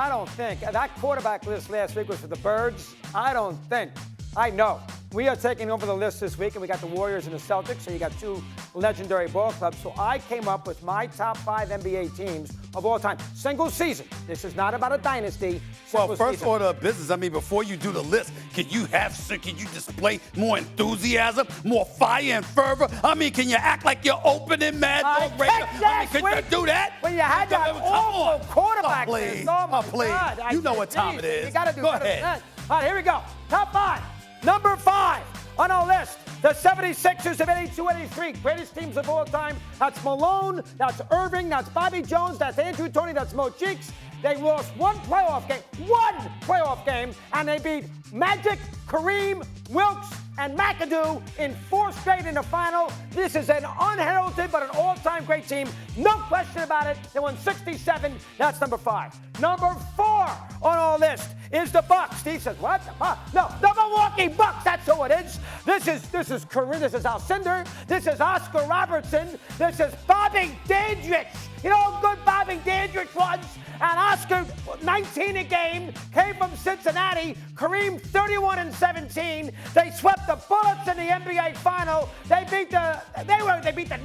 don't think. That quarterback list last week was for the Birds. I know. We are taking over the list this week, and we got the Warriors and the Celtics, so you got two legendary ball clubs. So I came up with my top 5 NBA teams of all time. Single season. This is not about a dynasty. Well, first order of business, I mean, before you do the list, can you display more enthusiasm, more fire and fervor? I mean, can you act like you're opening Mad Dog Radio? I mean, can you do that? When you had that awful quarterback. Please, please. God. You know what time it is. You got to do Go better ahead. than that. All right, here we go. Top 5. Number 5 on our list, the 76ers of 82-83, greatest teams of all time. That's Malone, that's Irving, that's Bobby Jones, that's Andrew Toney, that's Mo Cheeks. They lost one playoff game, and they beat Magic, Kareem, Wilkes, and McAdoo in 4 straight in the final. This is an unheralded but an all-time great team. No question about it. They won 67. That's number 5. Number 4 on our list is the Bucks. Steve says, what? No, the Milwaukee Bucks. That's who it is. This is Kareem. This is Alcindor. This is Oscar Robertson. This is Bobby Dandridge. You know how good Bobby Dandridge was? And Oscar, 19 a game, came from Cincinnati. Kareem, 31-17. They swept the Bullets in the NBA final. They beat the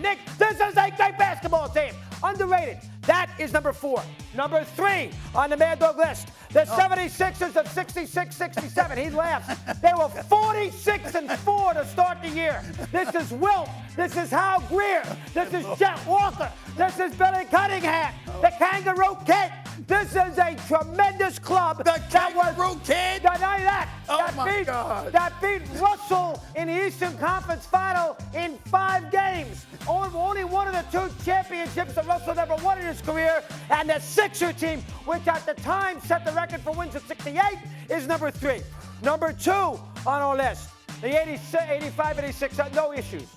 Knicks. This is a great basketball team. Underrated. That is number 4. Number 3 on the Mad Dog list, the 76ers of 66-67. He laughs. They were 46-4 to start the year. This is Wilt. This is Hal Greer. This is Jet Walker. This is Billy Cunningham. The Kangaroo Kid. This is a tremendous club. The Kangaroo Kid? That beat Russell in the Eastern Conference Final in 5 games. Only one of the 2 championships that Russell never won in his career. And the Sixer team, which at the time set the record for wins at 68, is number 3. Number 2 on our list, the 85-86, no issues.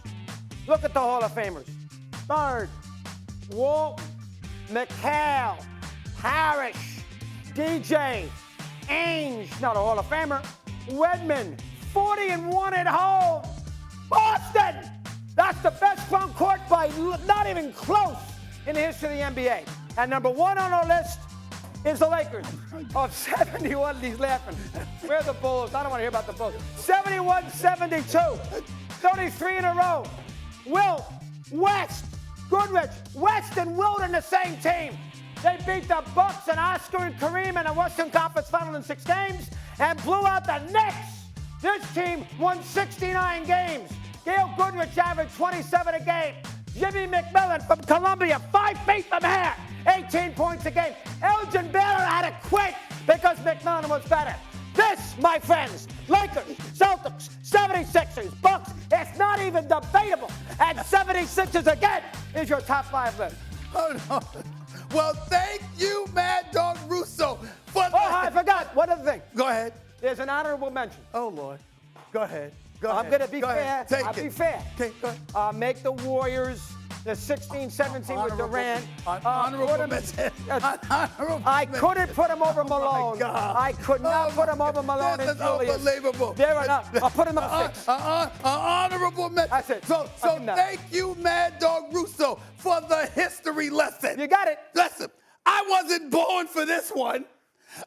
Look at the Hall of Famers. Bird, Walton, McHale, Parrish, DJ, Ainge, not a Hall of Famer, Wedman, 40-1 at home. Boston, that's the best front court by not even close in the history of the NBA. And number 1 on our list is the Lakers of 71. He's laughing. Where are the Bulls? I don't want to hear about the Bulls. 71-72, 33 in a row. Wilt, West, Goodrich, West and Wilt in the same team. They beat the Bucks and Oscar and Kareem in the Western Conference Final in 6 games and blew out the Knicks. This team won 69 games. Gail Goodrich averaged 27 a game. Jimmy McMillan from Columbia, 5 feet from here, 18 points a game. Elgin Baylor had to quit because McMillan was better. This, my friends, Lakers, Celtics, 76ers, Bucks, it's not even debatable. And 76ers again is your top 5 list. Oh, no. Well, thank you, Mad Dog Russo. I forgot. One other thing. Go ahead. There's an honorable mention. Oh, Lord. Go ahead. I'm going to be fair. I'll be fair. Okay, go ahead. Make the Warriors the 16-17 with Durant. Honorable mention. I couldn't put him over Malone. I could not put him over Malone. This is unbelievable. Fair enough. I'll put him up 6. Honorable mention. That's it. So thank you, Mad Dog Russo, for the history lesson. You got it. Listen, I wasn't born for this one.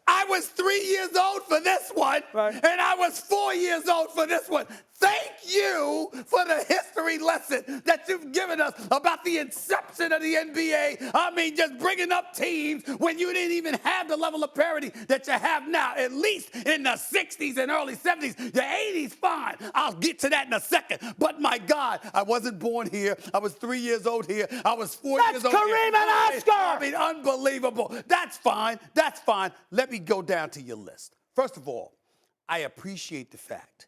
I was 3 years old for this one, and I was 4 years old for this one. Thank you for the history lesson that you've given us about the inception of the NBA. I mean, just bringing up teams when you didn't even have the level of parity that you have now, at least in the 60s and early 70s. The 80s, fine. I'll get to that in a second. But my God, I wasn't born here. I was 3 years old here. I was 4 years old here. That's Kareem and Oscar. I mean, unbelievable. That's fine. That's fine. Let me go down to your list. First of all, I appreciate the fact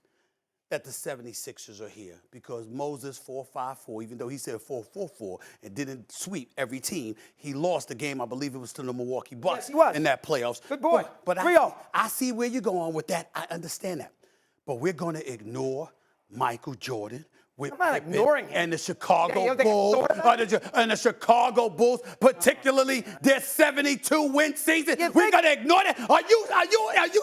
that the 76ers are here because Moses 4-5-4, even though he said 4-4-4 and didn't sweep every team, he lost the game, I believe it was to the Milwaukee Bucks in that playoffs. Good boy. But I see where you're going with that. I understand that. But we're going to ignore Michael Jordan. I'm not ignoring him. And the Chicago Bulls, and the Chicago Bulls, particularly their 72-win season. We're gonna ignore that. Are you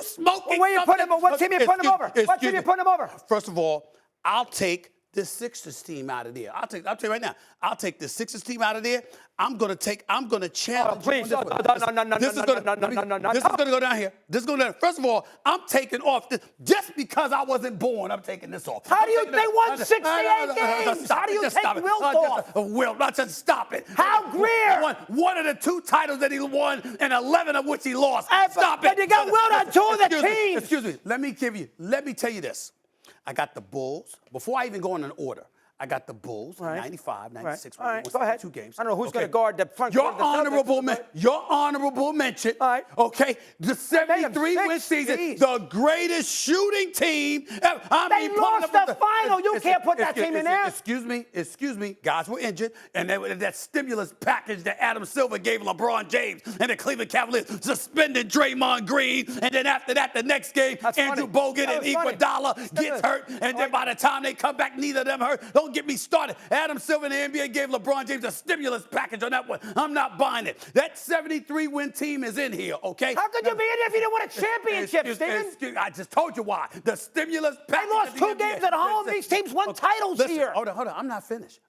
smoking? What team you put him over? What team you put him over? First of all, I'll take this Sixers team out of there. I'll tell you right now. I'll take the Sixers team out of there. I'm gonna challenge. Please, no. This is gonna go down here. This is going down. First of all, I'm taking off this just because I wasn't born. I'm taking this off. How do you? They won 68 games. How do you take Wilt off? Wilt, just stop it. How Greer? One of the 2 titles that he won, and 11 of which he lost. Stop it. But you got Wilt on 2 of the teams. Excuse me. Let me tell you this. I got the Bulls. Before I even go in an order, I got the Bulls, 95, 96, All right. Go ahead. 2 games. I don't know who's going to guard the front. Your honorable mention. All right. Okay. The 73-win season, the greatest shooting team ever. They lost the final. You can't put that team in there. Excuse me. Guys were injured, and that stimulus package that Adam Silver gave LeBron James and the Cleveland Cavaliers suspended Draymond Green, and then after that, the next game, Andrew Bogut and Iguodala gets hurt, and then by the time they come back, neither of them hurt. Don't get me started. Adam Silver and the NBA gave LeBron James a stimulus package on that one. I'm not buying it. That 73-win team is in here, okay? How could you be in it if you didn't win a championship, Stephen? I just told you why. The stimulus package. They lost 2 games at home. These teams won titles here. Hold on. I'm not finished.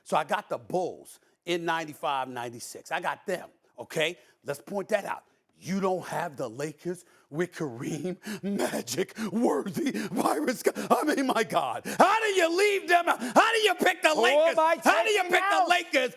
So I got the Bulls in 95, 96. I got them, okay? Let's point that out. You don't have the Lakers with Kareem, Magic, Worthy, Byron Scott. I mean, my God. How do you leave them out? How do you pick the Lakers? How do you pick the Lakers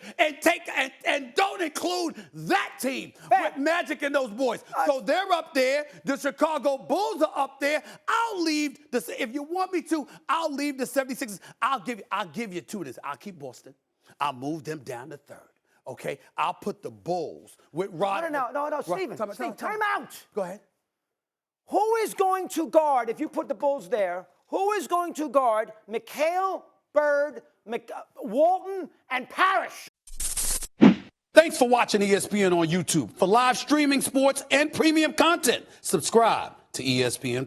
and don't include that team with Magic and those boys? So they're up there. The Chicago Bulls are up there. I'll leave if you want me to, I'll leave the 76ers. I'll give you 2 of this. I'll keep Boston. I'll move them down to 3rd. Okay, I'll put the Bulls with Rod. No, Stephen, time out. Go ahead. Who is going to guard, if you put the Bulls there, who is going to guard McHale, Bird, Walton, and Parrish? Thanks for watching ESPN on YouTube. For live streaming sports and premium content, subscribe to ESPN+.